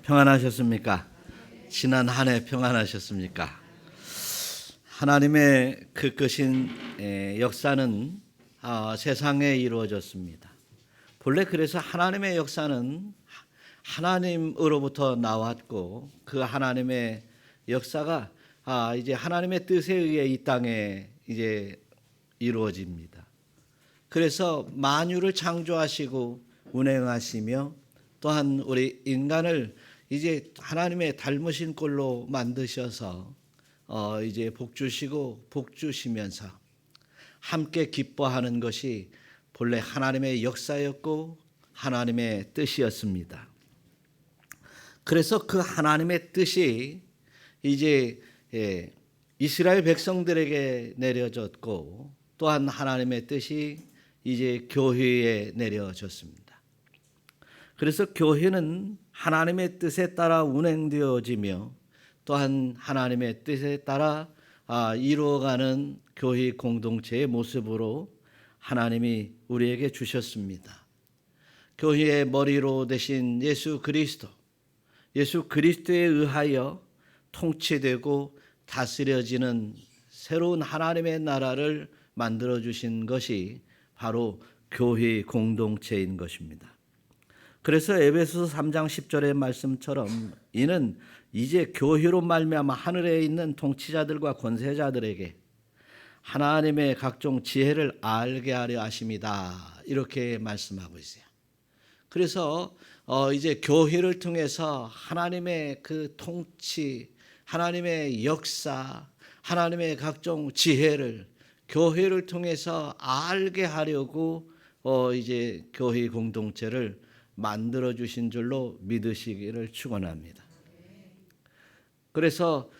평안하셨습니까? 지난 한 해 평안하셨습니까? 하나님의 그 크신 역사는 세상에 이루어졌습니다. 본래 그래서 하나님의 역사는 하나님으로부터 나왔고 그 하나님의 역사가 이제 하나님의 뜻에 의해 이 땅에 이제 이루어집니다. 그래서 만유를 창조하시고 운행하시며 또한 우리 인간을 이제 하나님의 닮으신 꼴로 만드셔서 이제 복 주시고 복 주시면서 함께 기뻐하는 것이 본래 하나님의 역사였고 하나님의 뜻이었습니다. 그래서 그 하나님의 뜻이 이제 이스라엘 백성들에게 내려졌고 또한 하나님의 뜻이 이제 교회에 내려졌습니다. 그래서 교회는 하나님의 뜻에 따라 운행되어지며 또한 하나님의 뜻에 따라 이루어가는 교회 공동체의 모습으로 하나님이 우리에게 주셨습니다. 교회의 머리로 되신 예수 그리스도에 의하여 통치되고 다스려지는 새로운 하나님의 나라를 만들어 주신 것이 바로 교회 공동체인 것입니다. 그래서 에베소서 3장 10절의 말씀처럼 이는 이제 교회로 말미암아 하늘에 있는 통치자들과 권세자들에게 하나님의 각종 지혜를 알게 하려 하심이다. 이렇게 말씀하고 있어요. 그래서 이제 교회를 통해서 하나님의 그 통치, 하나님의 역사, 하나님의 각종 지혜를 교회를 통해서 알게 하려고 이제 교회 공동체를 만들어 주신 줄로 믿으시기를 축원합니다. 그래서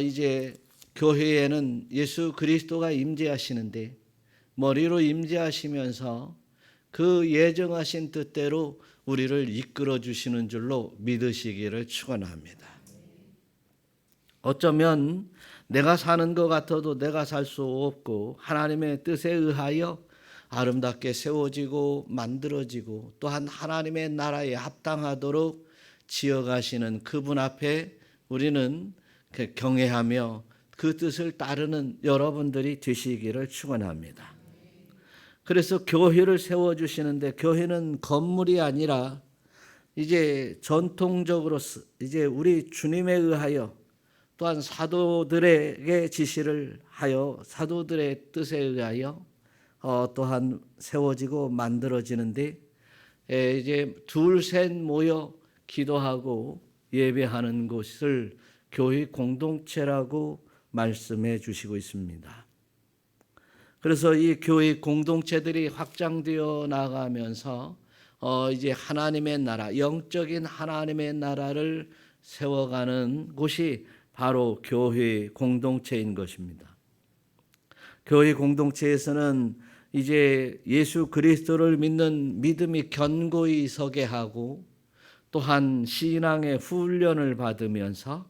이제 교회에는 예수 그리스도가 임재하시는데 머리로 임재하시면서 그 예정하신 뜻대로 우리를 이끌어 주시는 줄로 믿으시기를 축원합니다. 어쩌면 내가 사는 것 같아도 내가 살 수 없고 하나님의 뜻에 의하여 아름답게 세워지고 만들어지고 또한 하나님의 나라에 합당하도록 지어가시는 그분 앞에 우리는 경외하며 그 뜻을 따르는 여러분들이 되시기를 축원합니다. 그래서 교회를 세워주시는데 교회는 건물이 아니라 이제 전통적으로 이제 우리 주님에 의하여 또한 사도들에게 지시를 하여 사도들의 뜻에 의하여 또한 세워지고 만들어지는데 이제 둘셋 모여 기도하고 예배하는 곳을 교회 공동체라고 말씀해 주시고 있습니다. 그래서 이 교회 공동체들이 확장되어 나가면서 이제 하나님의 나라, 영적인 하나님의 나라를 세워가는 곳이 바로 교회 공동체인 것입니다. 교회 공동체에서는 이제 예수 그리스도를 믿는 믿음이 견고히 서게 하고 또한 신앙의 훈련을 받으면서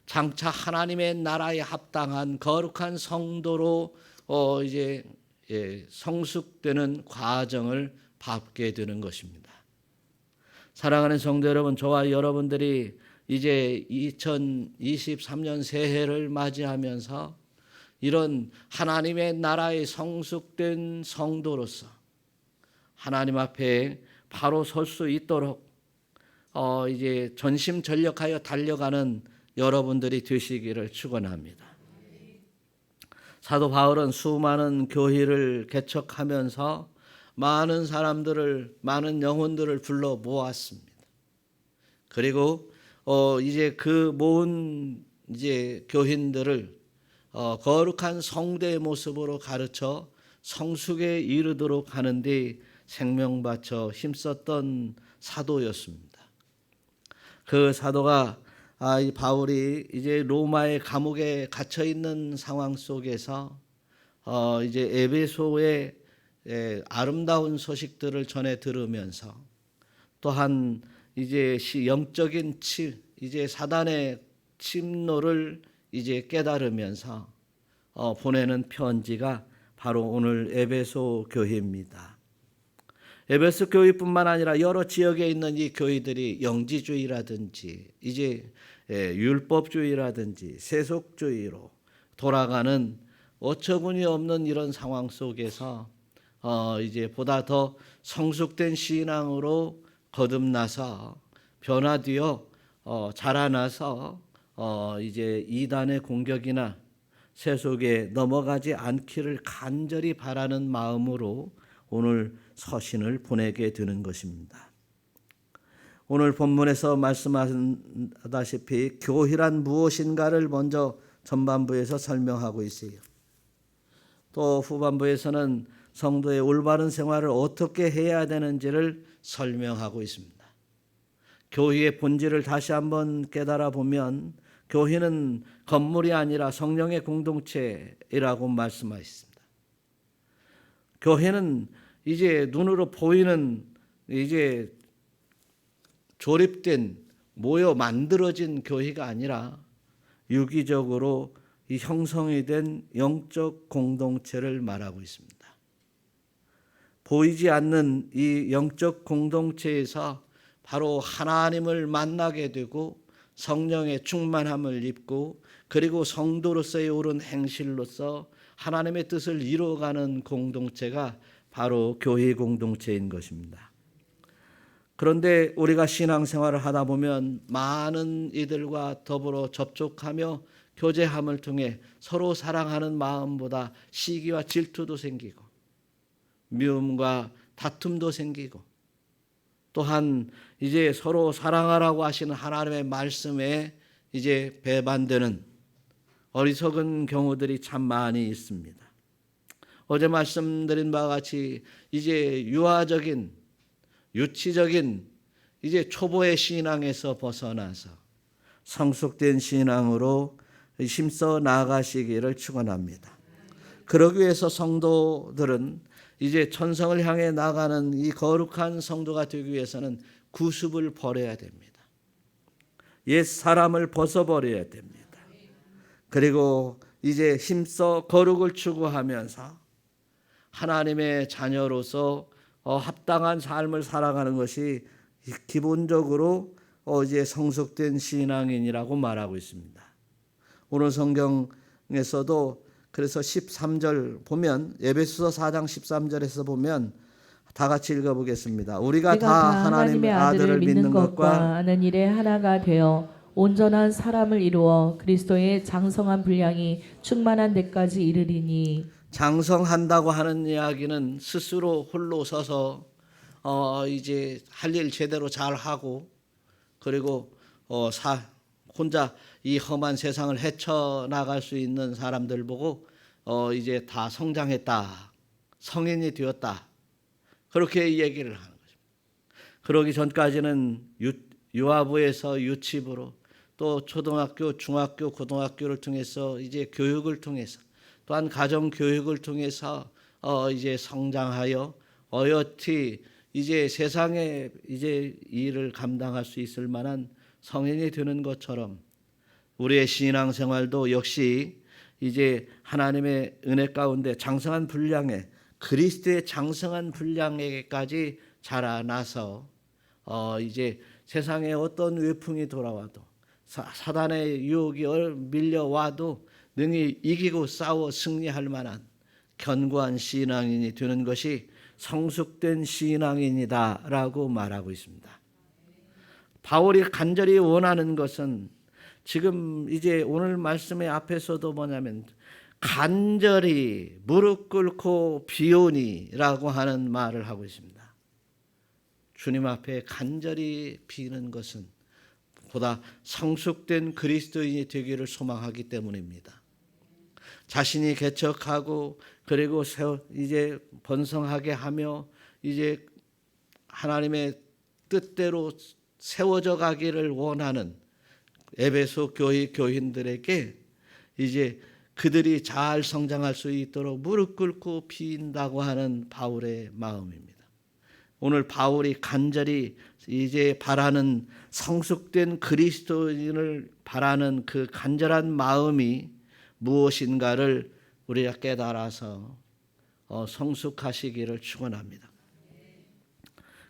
장차 하나님의 나라에 합당한 거룩한 성도로 이제 성숙되는 과정을 밟게 되는 것입니다. 사랑하는 성도 여러분, 저와 여러분들이 이제 2023년 새해를 맞이하면서 이런 하나님의 나라에 성숙된 성도로서 하나님 앞에 바로 설 수 있도록 이제 전심전력하여 달려가는 여러분들이 되시기를 축원합니다. 사도 바울은 수많은 교회를 개척하면서 많은 사람들을, 많은 영혼들을 불러 모았습니다. 그리고 이제 그 모은 이제 교인들을 거룩한 성도의 모습으로 가르쳐 성숙에 이르도록 하는데 생명 바쳐 힘썼던 사도였습니다. 그 사도가 바울이 이제 로마의 감옥에 갇혀 있는 상황 속에서 이제 에베소의 아름다운 소식들을 전해 들으면서 또한 이제 영적인 이제 사단의 침노를 이제 깨달으면서 보내는 편지가 바로 오늘 에베소 교회입니다. 에베소 교회뿐만 아니라 여러 지역에 있는 이 교회들이 영지주의라든지 이제 율법주의라든지 세속주의로 돌아가는 어처구니 없는 이런 상황 속에서 이제 보다 더 성숙된 신앙으로 거듭나서 변화되어 자라나서 이제 이단의 공격이나 세속에 넘어가지 않기를 간절히 바라는 마음으로 오늘 서신을 보내게 되는 것입니다. 오늘 본문에서 말씀하다시피 교회란 무엇인가를 먼저 전반부에서 설명하고 있어요. 또 후반부에서는 성도의 올바른 생활을 어떻게 해야 되는지를 설명하고 있습니다. 교회의 본질을 다시 한번 깨달아 보면 교회는 건물이 아니라 성령의 공동체라고 말씀하셨습니다. 교회는 이제 눈으로 보이는 이제 조립된 모여 만들어진 교회가 아니라 유기적으로 이 형성이 된 영적 공동체를 말하고 있습니다. 보이지 않는 이 영적 공동체에서 바로 하나님을 만나게 되고 성령의 충만함을 입고 그리고 성도로서의 옳은 행실로서 하나님의 뜻을 이루어가는 공동체가 바로 교회 공동체인 것입니다. 그런데 우리가 신앙생활을 하다 보면 많은 이들과 더불어 접촉하며 교제함을 통해 서로 사랑하는 마음보다 시기와 질투도 생기고 미움과 다툼도 생기고 또한 이제 서로 사랑하라고 하시는 하나님의 말씀에 이제 배반되는 어리석은 경우들이 참 많이 있습니다. 어제 말씀드린 바와 같이 이제 유아적인 유치적인 이제 초보의 신앙에서 벗어나서 성숙된 신앙으로 힘써 나아가시기를 축원합니다. 그러기 위해서 성도들은 이제 천성을 향해 나가는 이 거룩한 성도가 되기 위해서는 구습을 버려야 됩니다. 옛 사람을 벗어버려야 됩니다. 그리고 이제 힘써 거룩을 추구하면서 하나님의 자녀로서 합당한 삶을 살아가는 것이 기본적으로 이제 성숙된 신앙인이라고 말하고 있습니다. 오늘 성경에서도 그래서 13절 보면 에베소서 4장 13절에서 보면 다 같이 읽어보겠습니다. 우리가 다 하나님의 아들을 믿는 것과 아는 일에 하나가 되어 온전한 사람을 이루어 그리스도의 장성한 분량이 충만한 데까지 이르리니. 장성한다고 하는 이야기는 스스로 홀로 서서 이제 할 일 제대로 잘 하고 그리고 혼자 이 험한 세상을 헤쳐나갈 수 있는 사람들 보고 이제 다 성장했다, 성인이 되었다 그렇게 얘기를 하는 거죠. 그러기 전까지는 유아부에서 유치부로 또 초등학교, 중학교, 고등학교를 통해서 이제 교육을 통해서 또한 가정 교육을 통해서 이제 성장하여 어여티 이제 세상에 이제 일을 감당할 수 있을 만한 성인이 되는 것처럼 우리의 신앙생활도 역시 이제 하나님의 은혜 가운데 장성한 분량에 그리스도의 장성한 분량에까지 자라나서 이제 세상에 어떤 외풍이 돌아와도 사단의 유혹이 밀려와도 능히 이기고 싸워 승리할 만한 견고한 신앙인이 되는 것이 성숙된 신앙인이다라고 말하고 있습니다. 바울이 간절히 원하는 것은 지금 이제 오늘 말씀의 앞에서도 뭐냐면 간절히 무릎 꿇고 비오니라고 하는 말을 하고 있습니다. 주님 앞에 간절히 비는 것은 보다 성숙된 그리스도인이 되기를 소망하기 때문입니다. 자신이 개척하고 그리고 이제 번성하게 하며 이제 하나님의 뜻대로 세워져 가기를 원하는 에베소 교회 교인들에게 이제 그들이 잘 성장할 수 있도록 무릎 꿇고 빈다고 하는 바울의 마음입니다. 오늘 바울이 간절히 이제 바라는 성숙된 그리스도인을 바라는 그 간절한 마음이 무엇인가를 우리가 깨달아서 성숙하시기를 축원합니다.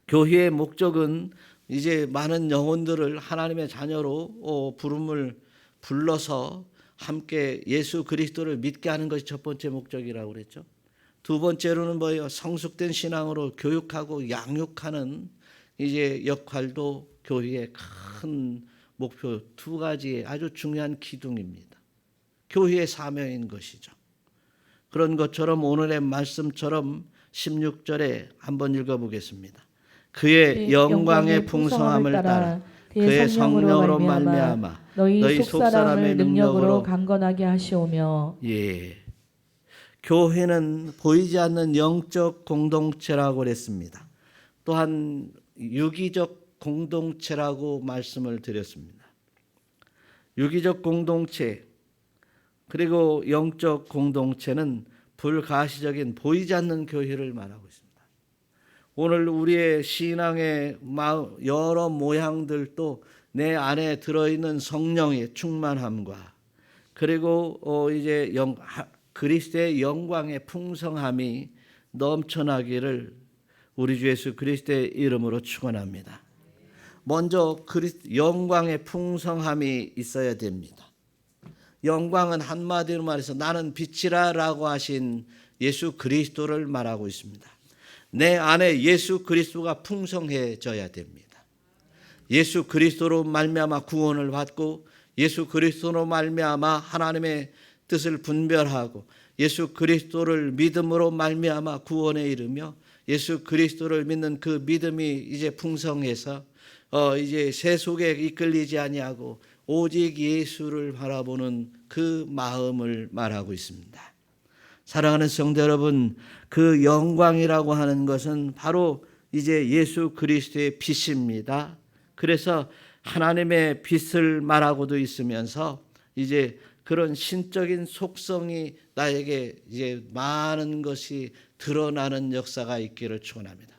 교회의 목적은 이제 많은 영혼들을 하나님의 자녀로 부름을 불러서 함께 예수 그리스도를 믿게 하는 것이 첫 번째 목적이라고 그랬죠. 두 번째로는 뭐예요? 성숙된 신앙으로 교육하고 양육하는 이제 역할도 교회의 큰 목표, 두 가지의 아주 중요한 기둥입니다. 교회의 사명인 것이죠. 그런 것처럼 오늘의 말씀처럼 16절에 한번 읽어보겠습니다. 그의 영광의 풍성함을 따라 그의 성령으로 말미암아 너희 속사람을 능력으로 강건하게 하시오며. 예, 교회는 보이지 않는 영적 공동체라고 그랬습니다. 또한 유기적 공동체라고 말씀을 드렸습니다. 유기적 공동체 그리고 영적 공동체는 불가시적인 보이지 않는 교회를 말하고 있습니다. 오늘 우리의 신앙의 여러 모양들도 내 안에 들어있는 성령의 충만함과 그리고 이제 그리스도의 영광의 풍성함이 넘쳐나기를 우리 주 예수 그리스도의 이름으로 축원합니다. 먼저 영광의 풍성함이 있어야 됩니다. 영광은 한마디로 말해서 나는 빛이라라고 하신 예수 그리스도를 말하고 있습니다. 내 안에 예수 그리스도가 풍성해져야 됩니다. 예수 그리스도로 말미암아 구원을 받고 예수 그리스도로 말미암아 하나님의 뜻을 분별하고 예수 그리스도를 믿음으로 말미암아 구원에 이르며 예수 그리스도를 믿는 그 믿음이 이제 풍성해서 이제 세속에 이끌리지 아니하고 오직 예수를 바라보는 그 마음을 말하고 있습니다. 사랑하는 성도 여러분, 그 영광이라고 하는 것은 바로 이제 예수 그리스도의 빛입니다. 그래서 하나님의 빛을 말하고도 있으면서 이제 그런 신적인 속성이 나에게 이제 많은 것이 드러나는 역사가 있기를 축원합니다.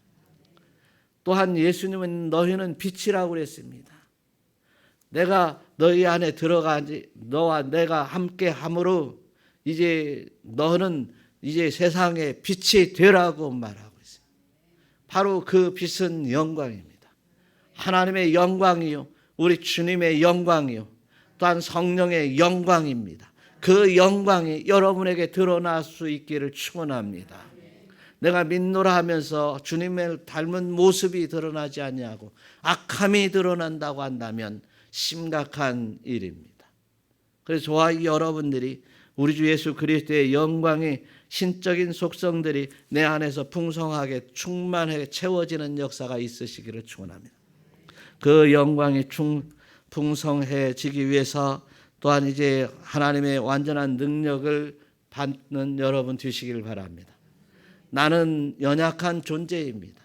또한 예수님은 너희는 빛이라고 그랬습니다. 내가 너희 안에 들어가지 너와 내가 함께 함으로 이제 너는 이제 세상의 빛이 되라고 말하고 있어요. 바로 그 빛은 영광입니다. 하나님의 영광이요, 우리 주님의 영광이요, 또한 성령의 영광입니다. 그 영광이 여러분에게 드러날 수 있기를 축원합니다. 내가 믿노라 하면서 주님을 닮은 모습이 드러나지 아니하고 악함이 드러난다고 한다면 심각한 일입니다. 그래서 저와 여러분들이 우리 주 예수 그리스도의 영광의 신적인 속성들이 내 안에서 풍성하게 충만하게 채워지는 역사가 있으시기를 축원합니다. 그 영광이 풍성해지기 위해서 또한 이제 하나님의 완전한 능력을 받는 여러분 되시길 바랍니다. 나는 연약한 존재입니다.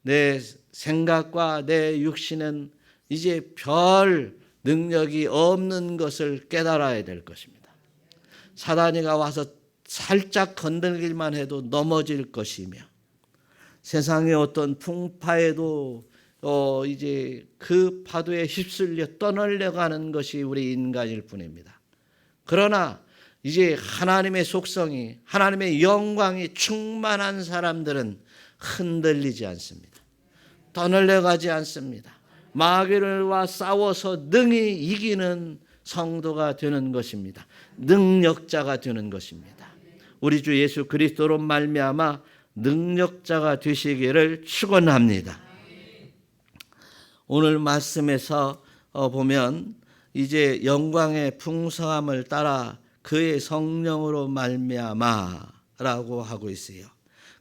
내 생각과 내 육신은 이제 별 능력이 없는 것을 깨달아야 될 것입니다. 사단이가 와서 살짝 건들기만 해도 넘어질 것이며 세상의 어떤 풍파에도 이제 그 파도에 휩쓸려 떠날려가는 것이 우리 인간일 뿐입니다. 그러나 이제 하나님의 속성이 하나님의 영광이 충만한 사람들은 흔들리지 않습니다. 떠날려가지 않습니다. 마귀와 싸워서 능히 이기는 성도가 되는 것입니다. 능력자가 되는 것입니다. 우리 주 예수 그리스도로 말미암아 능력자가 되시기를 축원합니다. 오늘 말씀에서 보면 이제 영광의 풍성함을 따라 그의 성령으로 말미암아라고 하고 있어요.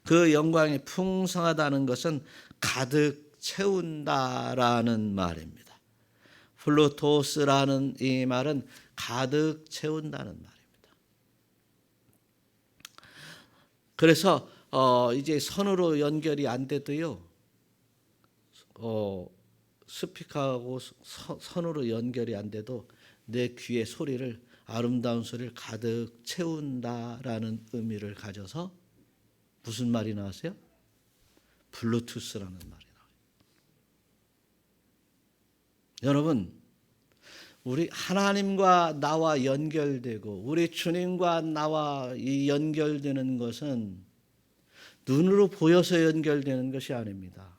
그 영광이 풍성하다는 것은 가득 채운다라는 말입니다. 플루토스라는 이 말은 가득 채운다는 말입니다. 그래서 이제 선으로 연결이 안 돼도요, 스피커하고 선으로 연결이 안 돼도 내 귀의 소리를 아름다운 소리를 가득 채운다라는 의미를 가져서 무슨 말이 나왔어요? 블루투스라는 말이 나와요. 여러분, 우리 하나님과 나와 연결되고 우리 주님과 나와 이 연결되는 것은 눈으로 보여서 연결되는 것이 아닙니다.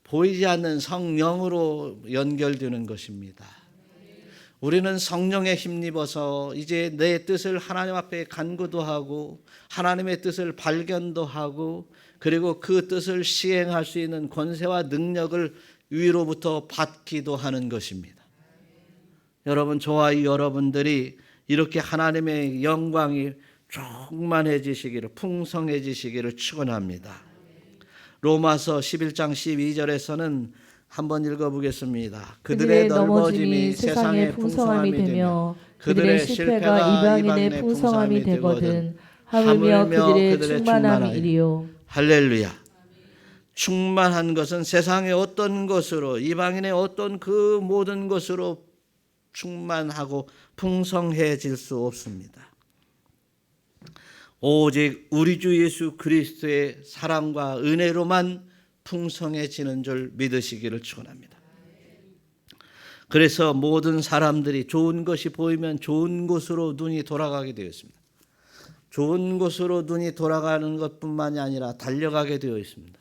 보이지 않는 성령으로 연결되는 것입니다. 우리는 성령에 힘입어서 이제 내 뜻을 하나님 앞에 간구도 하고 하나님의 뜻을 발견도 하고 그리고 그 뜻을 시행할 수 있는 권세와 능력을 위로부터 받기도 하는 것입니다. 여러분, 저와 여러분들이 이렇게 하나님의 영광이 충만해지시기를, 풍성해지시기를 축원합니다. 로마서 11장 12절에서는 한번 읽어보겠습니다. 그들의 넘어짐이 세상의 풍성함이 되며 그들의 실패가 이방인의 풍성함이 되거든 하물며 그들의 충만함이리요. 할렐루야. 충만한 것은 세상의 어떤 것으로, 이방인의 어떤 그 모든 것으로 충만하고 풍성해질 수 없습니다. 오직 우리 주 예수 그리스도의 사랑과 은혜로만 풍성해지는 줄 믿으시기를 축원합니다. 그래서 모든 사람들이 좋은 것이 보이면 좋은 곳으로 눈이 돌아가게 되어 있습니다. 좋은 곳으로 눈이 돌아가는 것뿐만이 아니라 달려가게 되어 있습니다.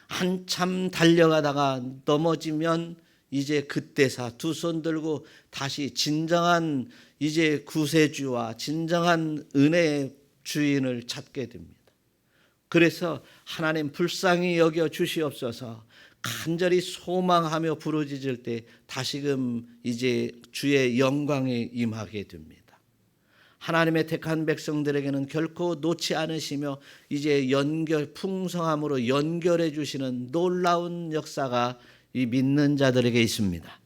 한참 달려가다가 넘어지면 이제 그때사 두 손 들고 다시 진정한 이제 구세주와 진정한 은혜의 주인을 찾게 됩니다. 그래서 하나님 불쌍히 여겨 주시옵소서 간절히 소망하며 부르짖을 때 다시금 이제 주의 영광에 임하게 됩니다. 하나님의 택한 백성들에게는 결코 놓지 않으시며 이제 풍성함으로 연결해 주시는 놀라운 역사가 이 믿는 자들에게 있습니다.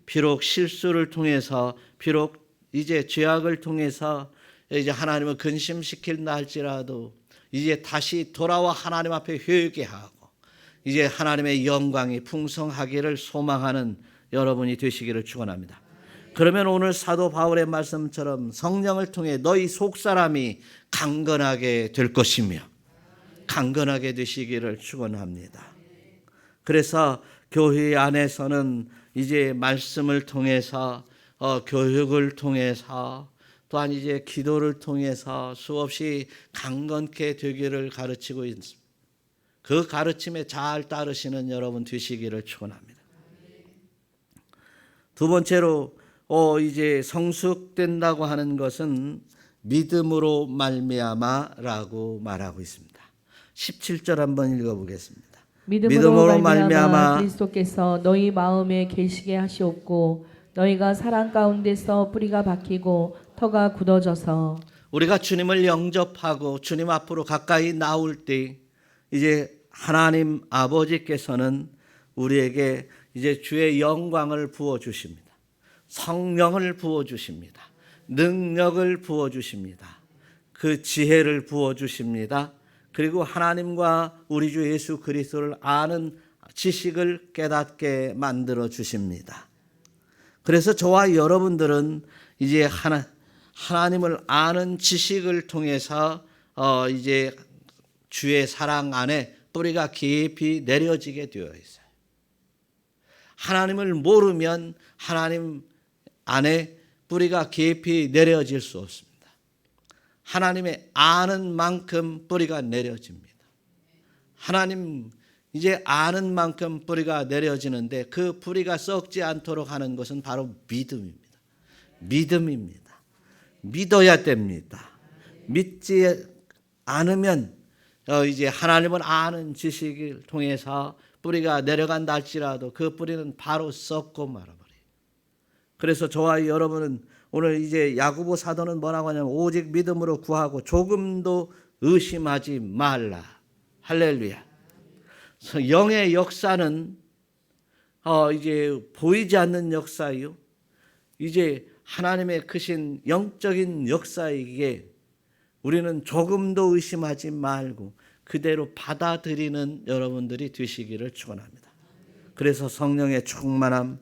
비록 실수를 통해서, 비록 이제 죄악을 통해서 이제 하나님을 근심시킨다 할지라도 이제 다시 돌아와 하나님 앞에 회개하고 이제 하나님의 영광이 풍성하기를 소망하는 여러분이 되시기를 축원합니다. 그러면 오늘 사도 바울의 말씀처럼 성령을 통해 너희 속사람이 강건하게 될 것이며 강건하게 되시기를 축원합니다. 그래서 교회 안에서는 이제 말씀을 통해서 교육을 통해서 또한 이제 기도를 통해서 수없이 강건케 되기를 가르치고 있습니다. 그 가르침에 잘 따르시는 여러분 되시기를 축원합니다. 두 번째로 이제 성숙된다고 하는 것은 믿음으로 말미암아라고 말하고 있습니다. 17절 한번 읽어보겠습니다. 믿음으로 말미암아 그리스도께서 너희 마음에 계시게 하시옵고 너희가 사랑 가운데서 뿌리가 박히고 터가 굳어져서 우리가 주님을 영접하고 주님 앞으로 가까이 나올 때 이제 하나님 아버지께서는 우리에게 이제 주의 영광을 부어 주십니다. 성령을 부어 주십니다. 능력을 부어 주십니다. 그 지혜를 부어 주십니다. 그리고 하나님과 우리 주 예수 그리스도를 아는 지식을 깨닫게 만들어 주십니다. 그래서 저와 여러분들은 이제 하나님을 아는 지식을 통해서 이제 주의 사랑 안에 뿌리가 깊이 내려지게 되어 있어요. 하나님을 모르면 하나님 안에 뿌리가 깊이 내려질 수 없습니다. 하나님의 아는 만큼 뿌리가 내려집니다. 하나님 이제 아는 만큼 뿌리가 내려지는데 그 뿌리가 썩지 않도록 하는 것은 바로 믿음입니다. 믿음입니다. 믿어야 됩니다. 믿지 않으면 이제 하나님을 아는 지식을 통해서 뿌리가 내려간다 할지라도 그 뿌리는 바로 썩고 말아버려요. 그래서 저와 여러분은 오늘 이제 야고보 사도는 뭐라고 하냐면 오직 믿음으로 구하고 조금도 의심하지 말라. 할렐루야. 영의 역사는 이제 보이지 않는 역사요. 이제 하나님의 크신 영적인 역사이기에 우리는 조금도 의심하지 말고 그대로 받아들이는 여러분들이 되시기를 축원합니다. 그래서 성령의 충만함,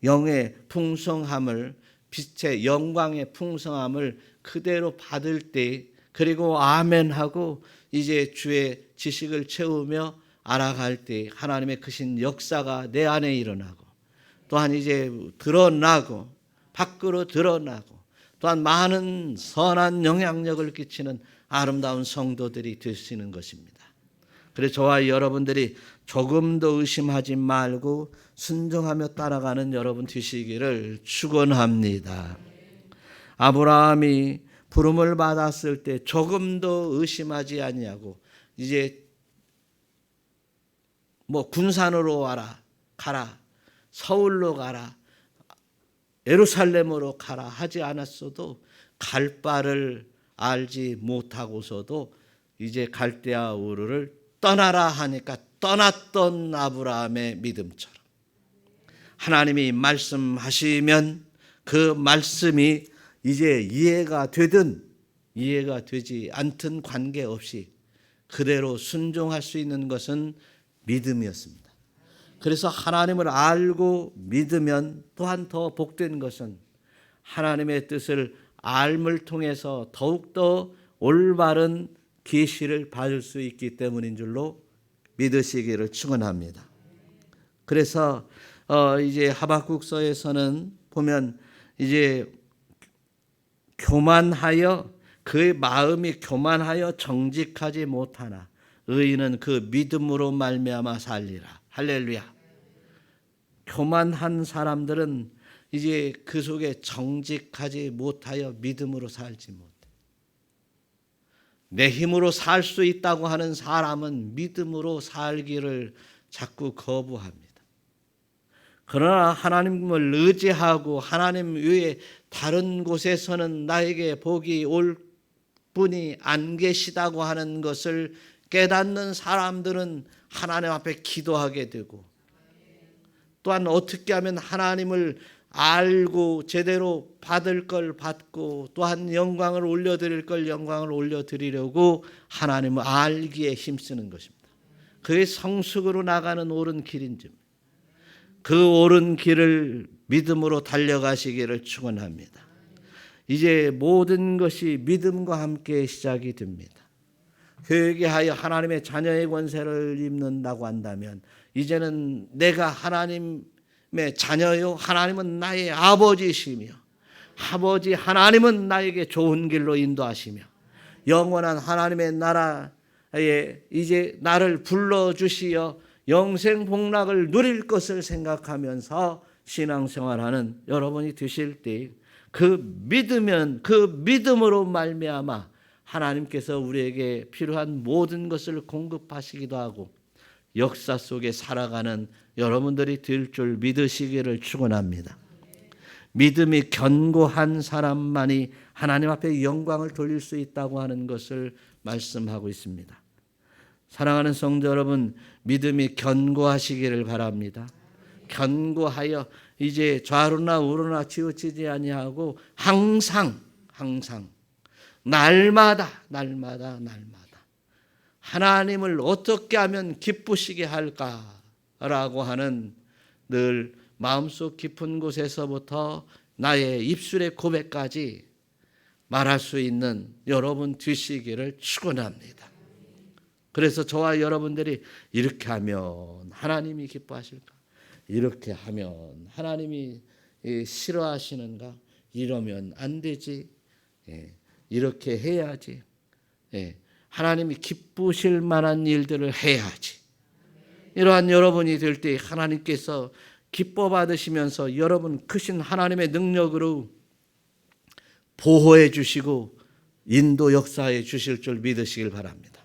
영의 풍성함을, 빛의 영광의 풍성함을 그대로 받을 때 그리고 아멘하고 이제 주의 지식을 채우며 알아갈 때 하나님의 크신 역사가 내 안에 일어나고 또한 이제 드러나고 밖으로 드러나고 또한 많은 선한 영향력을 끼치는 아름다운 성도들이 되시는 것입니다. 그래서 저와 여러분들이 조금도 의심하지 말고 순종하며 따라가는 여러분 되시기를 축원합니다. 아브라함이 부름을 받았을 때 조금도 의심하지 아니하고 이제 뭐 군산으로 가라, 서울로 가라, 예루살렘으로 가라 하지 않았어도 갈 바를 알지 못하고서도 이제 갈대아 우르를 떠나라 하니까 떠났던 아브라함의 믿음처럼 하나님이 말씀하시면 그 말씀이 이제 이해가 되든 이해가 되지 않든 관계없이 그대로 순종할 수 있는 것은 믿음이었습니다. 그래서 하나님을 알고 믿으면 또한 더 복된 것은 하나님의 뜻을 알을 통해서 더욱더 올바른 계시를 받을 수 있기 때문인 줄로 믿으시기를 축원합니다. 그래서 이제 하박국서에서는 보면 이제 교만하여 그의 마음이 교만하여 정직하지 못하나 의인은 그 믿음으로 말미암아 살리라. 할렐루야. 교만한 사람들은 이제 그 속에 정직하지 못하여 믿음으로 살지 못해. 내 힘으로 살 수 있다고 하는 사람은 믿음으로 살기를 자꾸 거부합니다. 그러나 하나님을 의지하고 하나님 외에 다른 곳에서는 나에게 복이 올 분이 안 계시다고 하는 것을 깨닫는 사람들은 하나님 앞에 기도하게 되고 또한 어떻게 하면 하나님을 알고 제대로 받을 걸 받고 또한 영광을 올려드릴 걸 영광을 올려드리려고 하나님을 알기에 힘쓰는 것입니다. 그의 성숙으로 나가는 옳은 길인지 그 옳은 길을 믿음으로 달려가시기를 축원합니다. 이제 모든 것이 믿음과 함께 시작이 됩니다. 회개하여 하나님의 자녀의 권세를 입는다고 한다면 이제는 내가 하나님의 자녀요 하나님은 나의 아버지시며 아버지 하나님은 나에게 좋은 길로 인도하시며 영원한 하나님의 나라에 이제 나를 불러주시어 영생 복락을 누릴 것을 생각하면서 신앙생활하는 여러분이 되실 때 그 믿으면 그 믿음으로 말미암아 하나님께서 우리에게 필요한 모든 것을 공급하시기도 하고 역사 속에 살아가는 여러분들이 될 줄 믿으시기를 축원합니다. 믿음이 견고한 사람만이 하나님 앞에 영광을 돌릴 수 있다고 하는 것을 말씀하고 있습니다. 사랑하는 성도 여러분, 믿음이 견고하시기를 바랍니다. 견고하여 이제 좌로나 우로나 치우치지 아니하고 항상 날마다 하나님을 어떻게 하면 기쁘시게 할까라고 하는 늘 마음속 깊은 곳에서부터 나의 입술의 고백까지 말할 수 있는 여러분 되시기를 축원합니다. 그래서 저와 여러분들이 이렇게 하면 하나님이 기뻐하실까? 이렇게 하면 하나님이 싫어하시는가? 이러면 안 되지. 이렇게 해야지. 하나님이 기쁘실 만한 일들을 해야지. 이러한 여러분이 될 때 하나님께서 기뻐 받으시면서 여러분 크신 하나님의 능력으로 보호해 주시고 인도 역사해 주실 줄 믿으시길 바랍니다.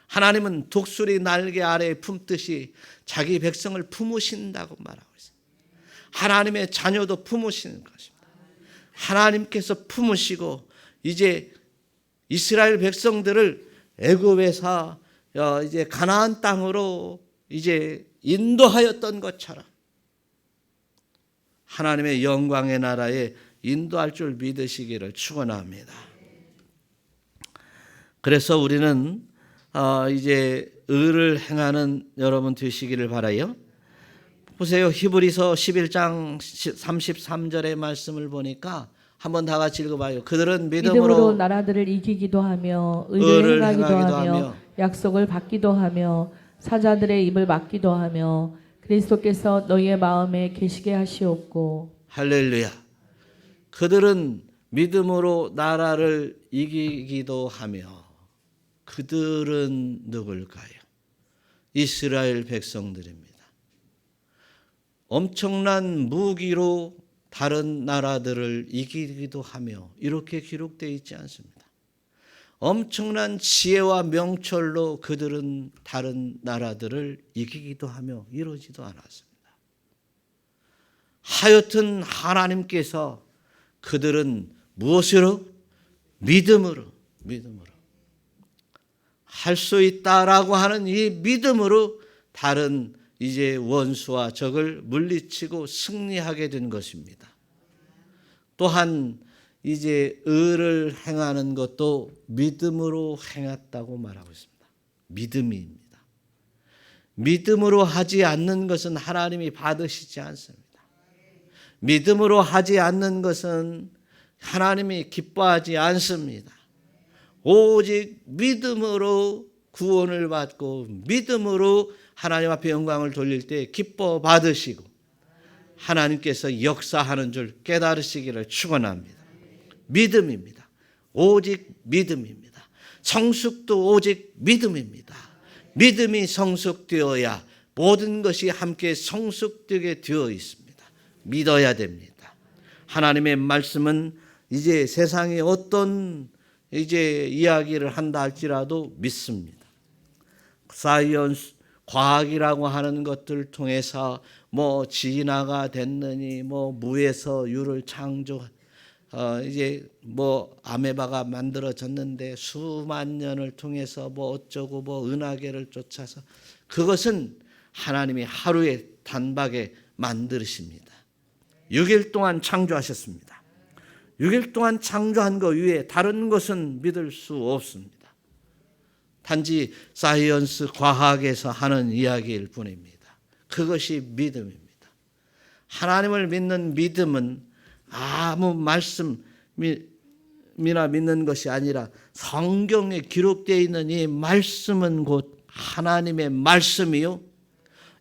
하나님은 독수리 날개 아래에 품듯이 자기 백성을 품으신다고 말하고 있습니다. 하나님의 자녀도 품으시는 것입니다. 하나님께서 품으시고 이제 이스라엘 백성들을 애굽에서 이제 가나안 땅으로 이제 인도하였던 것처럼 하나님의 영광의 나라에 인도할 줄 믿으시기를 축원합니다. 그래서 우리는 이제 의를 행하는 여러분 되시기를 바라요. 보세요. 히브리서 11장 33절의 말씀을 보니까 한번 다 같이 읽어봐요. 그들은 믿음으로 나라들을 이기기도 하며 의를 행하기도 하며 약속을 받기도 하며 사자들의 입을 막기도 하며 그리스도께서 너희의 마음에 계시게 하시옵고. 할렐루야. 그들은 믿음으로 나라를 이기기도 하며 그들은 누굴까요? 이스라엘 백성들입니다. 엄청난 무기로 다른 나라들을 이기기도 하며 이렇게 기록되어 있지 않습니다. 엄청난 지혜와 명철로 그들은 다른 나라들을 이기기도 하며 이러지도 않았습니다. 하여튼 하나님께서 그들은 무엇으로? 믿음으로 할 수 있다라고 하는 이 믿음으로 다른 이제 원수와 적을 물리치고 승리하게 된 것입니다. 또한 이제 의를 행하는 것도 믿음으로 행했다고 말하고 있습니다. 믿음입니다. 믿음으로 하지 않는 것은 하나님이 받으시지 않습니다. 믿음으로 하지 않는 것은 하나님이 기뻐하지 않습니다. 오직 믿음으로 구원을 받고 믿음으로 하나님 앞에 영광을 돌릴 때 기뻐 받으시고 하나님께서 역사하는 줄 깨달으시기를 축원합니다. 믿음입니다. 오직 믿음입니다. 성숙도 오직 믿음입니다. 믿음이 성숙되어야 모든 것이 함께 성숙되게 되어 있습니다. 믿어야 됩니다. 하나님의 말씀은 이제 세상에 어떤 이제 이야기를 한다 할지라도 믿습니다. 사이언스 과학이라고 하는 것들을 통해서 뭐 진화가 됐느니 뭐 무에서 유를 창조 이제 뭐 아메바가 만들어졌는데 수만 년을 통해서 뭐 어쩌고 뭐 은하계를 쫓아서 그것은 하나님이 하루에 단박에 만드십니다. 6일 동안 창조하셨습니다. 6일 동안 창조한 것 외에 다른 것은 믿을 수 없습니다. 단지 사이언스 과학에서 하는 이야기일 뿐입니다. 그것이 믿음입니다. 하나님을 믿는 믿음은 아무 말씀이나 믿는 것이 아니라 성경에 기록되어 있는 이 말씀은 곧 하나님의 말씀이요.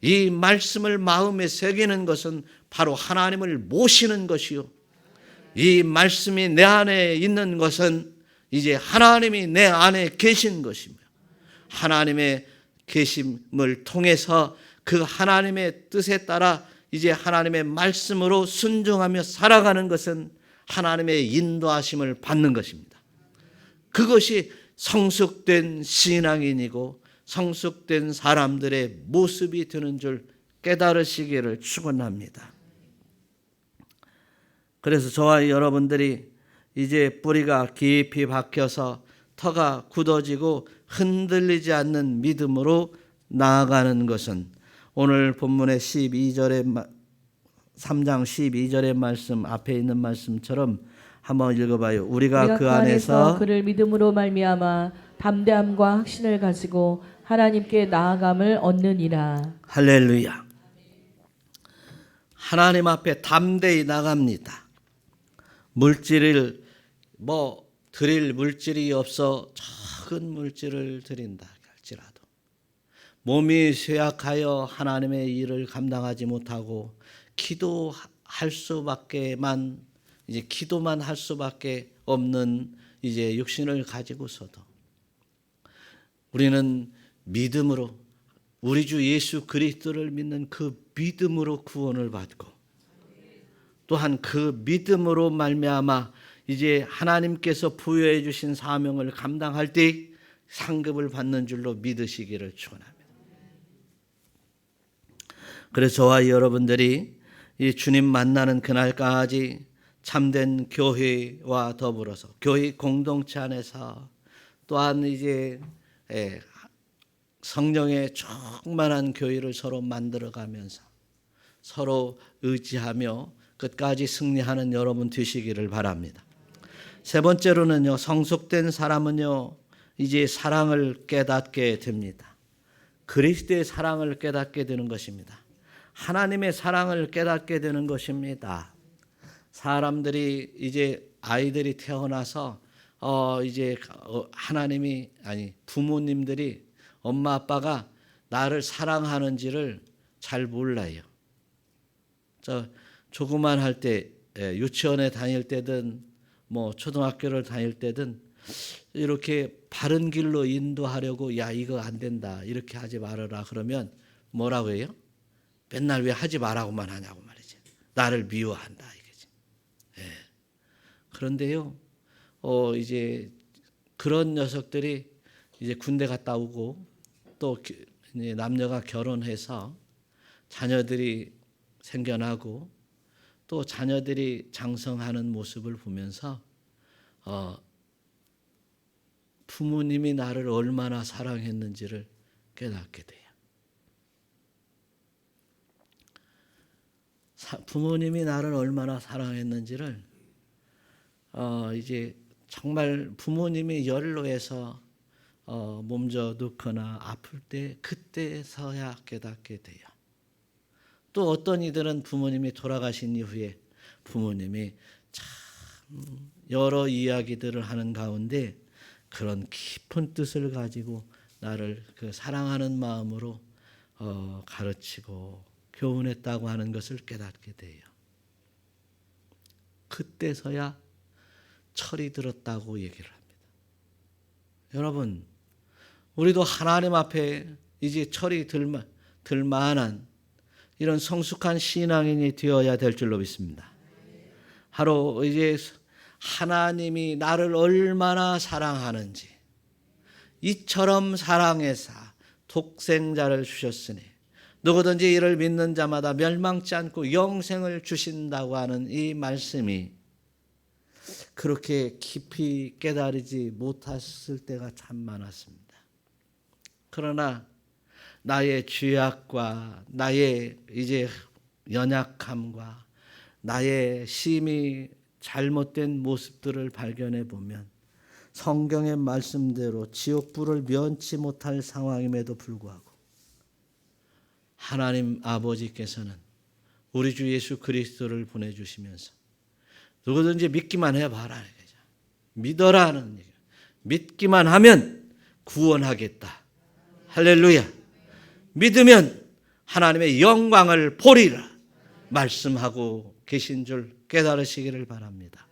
이 말씀을 마음에 새기는 것은 바로 하나님을 모시는 것이요. 이 말씀이 내 안에 있는 것은 이제 하나님이 내 안에 계신 것이며 하나님의 계심을 통해서 그 하나님의 뜻에 따라 이제 하나님의 말씀으로 순종하며 살아가는 것은 하나님의 인도하심을 받는 것입니다. 그것이 성숙된 신앙인이고 성숙된 사람들의 모습이 되는 줄 깨달으시기를 축원합니다. 그래서 저와 여러분들이 이제 뿌리가 깊이 박혀서 터가 굳어지고 흔들리지 않는 믿음으로 나아가는 것은 오늘 본문의 3장 12절의 말씀 앞에 있는 말씀처럼 한번 읽어봐요. 우리가 그 안에서 그를 믿음으로 말미암아 담대함과 확신을 가지고 하나님께 나아감을 얻느니라. 할렐루야. 하나님 앞에 담대히 나갑니다. 물질을 드릴 물질이 없어 작은 물질을 드린다 할지라도 몸이 쇠약하여 하나님의 일을 감당하지 못하고 기도만 할 수밖에 없는 이제 육신을 가지고서도 우리는 믿음으로 우리 주 예수 그리스도를 믿는 그 믿음으로 구원을 받고 또한 그 믿음으로 말미암아 이제 하나님께서 부여해 주신 사명을 감당할 때 상급을 받는 줄로 믿으시기를 축원합니다. 그래서 저와 여러분들이 이 주님 만나는 그날까지 참된 교회와 더불어서 교회 공동체 안에서 또한 이제 성령의 충만한 교회를 서로 만들어가면서 서로 의지하며 끝까지 승리하는 여러분 되시기를 바랍니다. 세 번째로는요, 성숙된 사람은요 이제 사랑을 깨닫게 됩니다. 그리스도의 사랑을 깨닫게 되는 것입니다. 하나님의 사랑을 깨닫게 되는 것입니다. 사람들이 이제 아이들이 태어나서 이제 부모님들이 엄마 아빠가 나를 사랑하는지를 잘 몰라요. 조그만 할 때 유치원에 다닐 때든 뭐 초등학교를 다닐 때든 이렇게 바른 길로 인도하려고 야 이거 안 된다 이렇게 하지 말아라 그러면 뭐라고 해요? 맨날 왜 하지 말라고만 하냐고 말이지. 나를 미워한다 이거지. 예. 그런데요, 이제 그런 녀석들이 이제 군대 갔다 오고 또 이제 남녀가 결혼해서 자녀들이 생겨나고 또 자녀들이 장성하는 모습을 보면서 부모님이 나를 얼마나 사랑했는지를 깨닫게 돼요. 부모님이 나를 얼마나 사랑했는지를 이제 정말 부모님이 연로해서 몸져 눕거나 아플 때 그때서야 깨닫게 돼요. 또 어떤 이들은 부모님이 돌아가신 이후에 부모님이 참 여러 이야기들을 하는 가운데 그런 깊은 뜻을 가지고 나를 그 사랑하는 마음으로 가르치고 교훈했다고 하는 것을 깨닫게 돼요. 그때서야 철이 들었다고 얘기를 합니다. 여러분, 우리도 하나님 앞에 이제 철이 들 만한 이런 성숙한 신앙인이 되어야 될 줄로 믿습니다. 바로 이제 하나님이 나를 얼마나 사랑하는지 이처럼 사랑해사 독생자를 주셨으니 누구든지 이를 믿는 자마다 멸망치 않고 영생을 주신다고 하는 이 말씀이 그렇게 깊이 깨달이지 못했을 때가 참 많았습니다. 그러나 나의 죄악과 나의 이제 연약함과 나의 심히 잘못된 모습들을 발견해 보면 성경의 말씀대로 지옥불을 면치 못할 상황임에도 불구하고 하나님 아버지께서는 우리 주 예수 그리스도를 보내주시면서 누구든지 믿기만 해봐라. 믿어라는 얘기예요. 믿기만 하면 구원하겠다. 할렐루야. 믿으면 하나님의 영광을 보리라 말씀하고 계신 줄 깨달으시기를 바랍니다.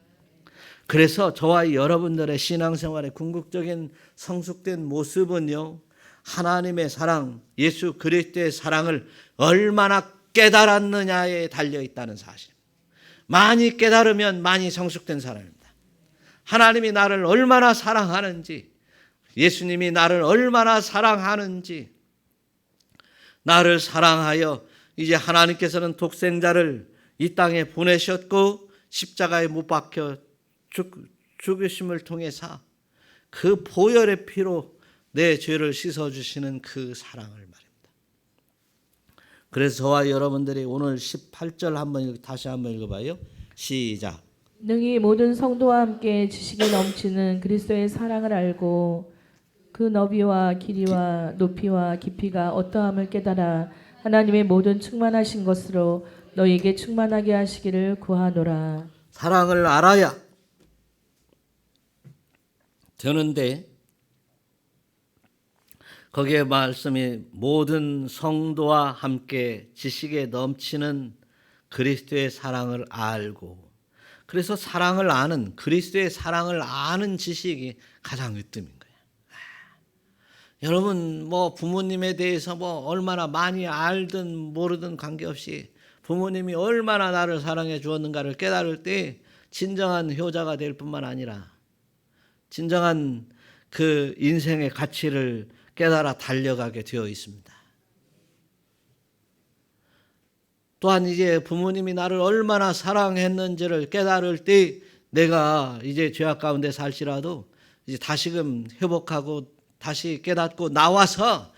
그래서 저와 여러분들의 신앙생활의 궁극적인 성숙된 모습은요, 하나님의 사랑, 예수 그리스도의 사랑을 얼마나 깨달았느냐에 달려있다는 사실. 많이 깨달으면 많이 성숙된 사람입니다. 하나님이 나를 얼마나 사랑하는지, 예수님이 나를 얼마나 사랑하는지, 나를 사랑하여 이제 하나님께서는 독생자를 이 땅에 보내셨고 십자가에 못 박혀 죽으심을 통해서 그 보혈의 피로 내 죄를 씻어주시는 그 사랑을 말입니다. 그래서 저와 여러분들이 오늘 18절 다시 한번 읽어봐요. 시작. 능히 모든 성도와 함께 지식이 넘치는 그리스도의 사랑을 알고 그 너비와 길이와 높이와 깊이가 어떠함을 깨달아 하나님의 모든 충만하신 것으로 너희에게 충만하게 하시기를 구하노라. 사랑을 알아야 되는데 거기에 말씀이 모든 성도와 함께 지식에 넘치는 그리스도의 사랑을 알고, 그래서 사랑을 아는, 그리스도의 사랑을 아는 지식이 가장 으뜸인 거예요. 여러분 부모님에 대해서 얼마나 많이 알든 모르든 관계없이 부모님이 얼마나 나를 사랑해 주었는가를 깨달을 때 진정한 효자가 될 뿐만 아니라 진정한 그 인생의 가치를 깨달아 달려가게 되어 있습니다. 또한 이제 부모님이 나를 얼마나 사랑했는지를 깨달을 때 내가 이제 죄악 가운데 살지라도 이제 다시금 회복하고 다시 깨닫고 나와서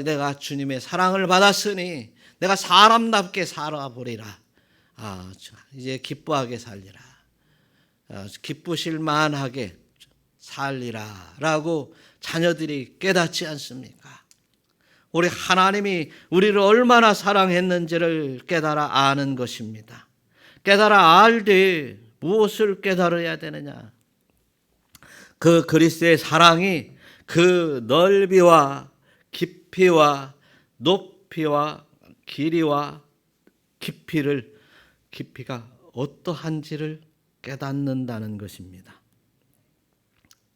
내가 주님의 사랑을 받았으니 내가 사람답게 살아보리라. 이제 기뻐하게 살리라. 기쁘실 만하게 살리라 라고 자녀들이 깨닫지 않습니까? 우리 하나님이 우리를 얼마나 사랑했는지를 깨달아 아는 것입니다. 깨달아 알되 무엇을 깨달아야 되느냐? 그 그리스도의 사랑이 그 넓이와 깊이와 높이와 길이와 깊이가 어떠한지를 깨닫는다는 것입니다.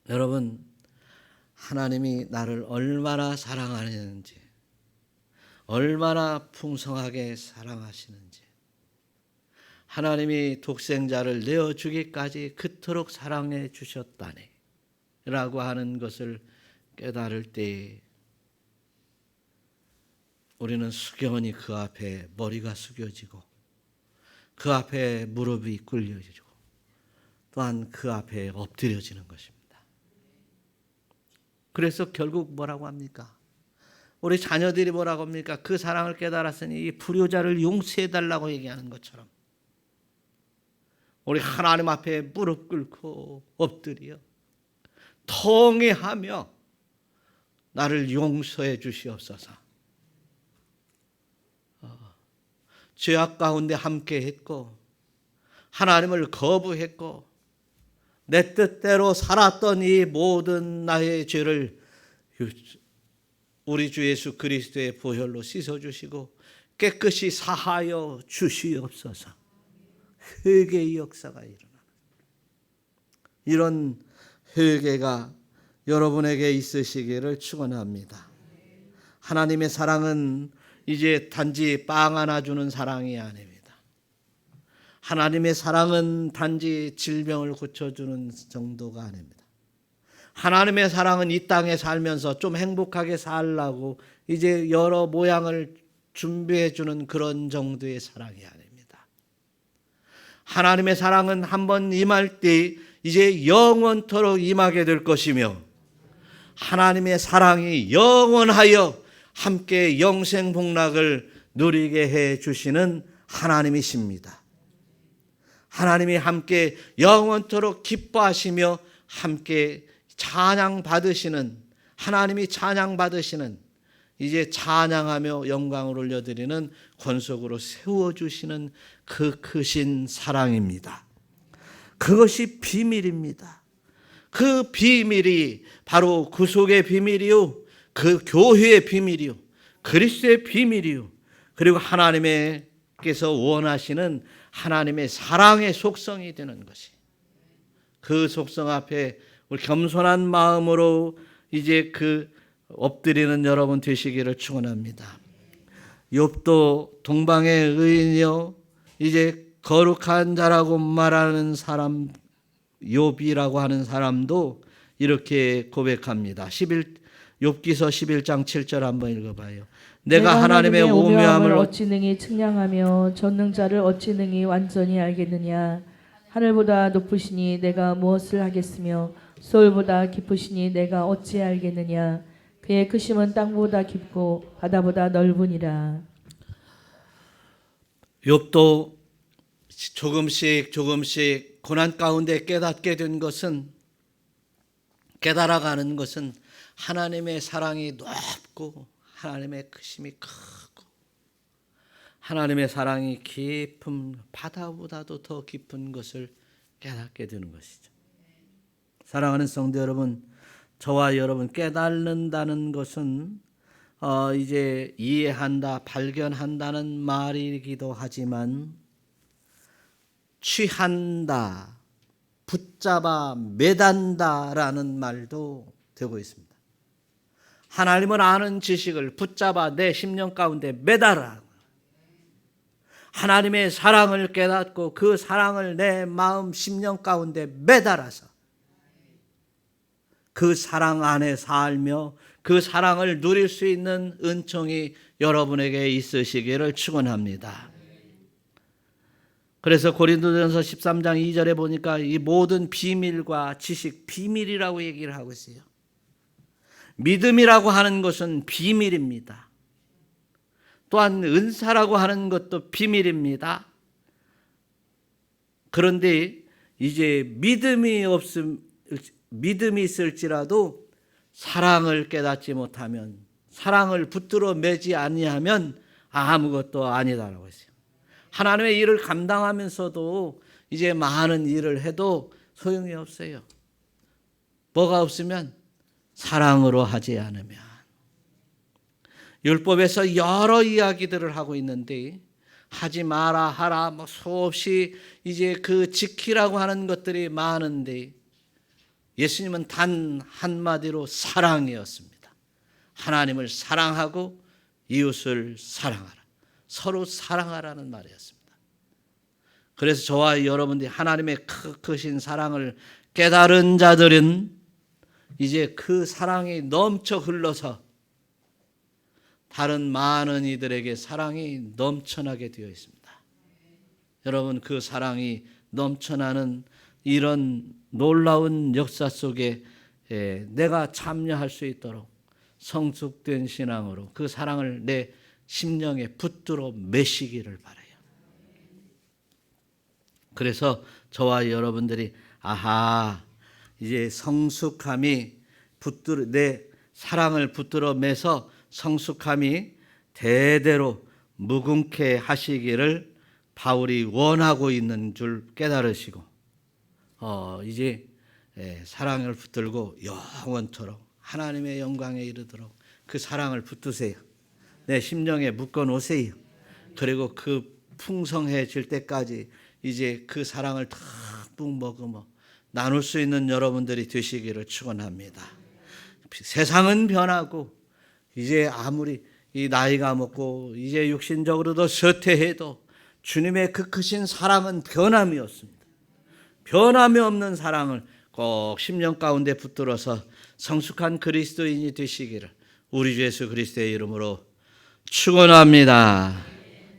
여러분, 하나님이 나를 얼마나 사랑하는지, 얼마나 풍성하게 사랑하시는지, 하나님이 독생자를 내어주기까지 그토록 사랑해 주셨다네 라고 하는 것을 깨달을 때 우리는 수견히 그 앞에 머리가 숙여지고 그 앞에 무릎이 꿇려지고 또한 그 앞에 엎드려지는 것입니다. 그래서 결국 뭐라고 합니까? 우리 자녀들이 뭐라고 합니까? 그 사랑을 깨달았으니 이 불효자를 용서해달라고 얘기하는 것처럼 우리 하나님 앞에 무릎 꿇고 엎드려 통회하며 나를 용서해 주시옵소서. 죄악 가운데 함께 했고 하나님을 거부했고 내 뜻대로 살았던 이 모든 나의 죄를 우리 주 예수 그리스도의 보혈로 씻어주시고 깨끗이 사하여 주시옵소서. 회개의 역사가 일어나는 이런 회개가 여러분에게 있으시기를 축원합니다. 하나님의 사랑은 이제 단지 빵 하나 주는 사랑이 아닙니다. 하나님의 사랑은 단지 질병을 고쳐주는 정도가 아닙니다. 하나님의 사랑은 이 땅에 살면서 좀 행복하게 살라고 이제 여러 모양을 준비해 주는 그런 정도의 사랑이 아닙니다. 하나님의 사랑은 한번 임할 때 이제 영원토록 임하게 될 것이며 하나님의 사랑이 영원하여 함께 영생복락을 누리게 해 주시는 하나님이십니다. 하나님이 함께 영원토록 기뻐하시며 함께 찬양 받으시는, 하나님이 찬양 받으시는, 이제 찬양하며 영광을 올려드리는 권속으로 세워주시는 그 크신 사랑입니다. 그것이 비밀입니다. 그 비밀이 바로 구속의 비밀이요, 그 교회의 비밀이요, 그리스도의 비밀이요, 그리고 하나님께서 원하시는 하나님의 사랑의 속성이 되는 것이, 그 속성 앞에 우리 겸손한 마음으로 이제 그 엎드리는 여러분 되시기를 축원합니다. 욥도 동방의 의인이요, 이제 거룩한 자라고 말하는 사람, 욥이라고 하는 사람도 이렇게 고백합니다. 욥기서 11장 7절 한번 읽어봐요. 내가 하나님의 오묘함을 어찌 능히 측량하며 전능자를 어찌 능히 완전히 알겠느냐. 하늘보다 높으시니 내가 무엇을 하겠으며 소울보다 깊으시니 내가 어찌 알겠느냐. 그의 크심은 땅보다 깊고 바다보다 넓으니라. 욥도 조금씩 고난 가운데 깨닫게 된 것은, 깨달아가는 것은 하나님의 사랑이 높고 하나님의 크심이 크고 하나님의 사랑이 깊은 바다보다도 더 깊은 것을 깨닫게 되는 것이죠. 사랑하는 성도 여러분, 저와 여러분 깨닫는다는 것은 이제 이해한다, 발견한다는 말이기도 하지만 취한다, 붙잡아 매단다라는 말도 되고 있습니다. 하나님을 아는 지식을 붙잡아 내 심령 가운데 매달아 하나님의 사랑을 깨닫고 그 사랑을 내 마음 심령 가운데 매달아서 그 사랑 안에 살며 그 사랑을 누릴 수 있는 은총이 여러분에게 있으시기를 축원합니다. 그래서 고린도전서 13장 2절에 보니까 이 모든 비밀과 지식, 비밀이라고 얘기를 하고 있어요. 믿음이라고 하는 것은 비밀입니다. 또한 은사라고 하는 것도 비밀입니다. 그런데 이제 믿음이 있을지라도 사랑을 깨닫지 못하면, 사랑을 붙들어 매지 아니하면 아무것도 아니다라고 했어요. 하나님의 일을 감당하면서도 이제 많은 일을 해도 소용이 없어요. 뭐가 없으면 사랑으로 하지 않으면. 율법에서 여러 이야기들을 하고 있는데 하지 마라 하라 뭐 수없이 이제 그 지키라고 하는 것들이 많은데 예수님은 단 한마디로 사랑이었습니다. 하나님을 사랑하고 이웃을 사랑하라. 서로 사랑하라는 말이었습니다. 그래서 저와 여러분들이 하나님의 크신 사랑을 깨달은 자들은 이제 그 사랑이 넘쳐 흘러서 다른 많은 이들에게 사랑이 넘쳐나게 되어 있습니다. 여러분, 그 사랑이 넘쳐나는 이런 놀라운 역사 속에 내가 참여할 수 있도록 성숙된 신앙으로 그 사랑을 내 심령에 붙들어 매시기를 바라요. 그래서 저와 여러분들이 이제 성숙함이 내 사랑을 붙들어 매서 성숙함이 대대로 무궁케 하시기를 바울이 원하고 있는 줄 깨달으시고 이제 사랑을 붙들고 영원토록 하나님의 영광에 이르도록 그 사랑을 붙드세요. 내 심령에 묶어 놓으세요. 그리고 그 풍성해질 때까지 이제 그 사랑을 듬뿍 머금어 나눌 수 있는 여러분들이 되시기를 축원합니다. 세상은 변하고 이제 아무리 이 나이가 먹고 이제 육신적으로도 쇠퇴해도 주님의 그 크신 사랑은 변함이 없습니다. 변함이 없는 사랑을 꼭 심령 가운데 붙들어서 성숙한 그리스도인이 되시기를 우리 주 예수 그리스도의 이름으로 축원합니다.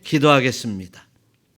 기도하겠습니다.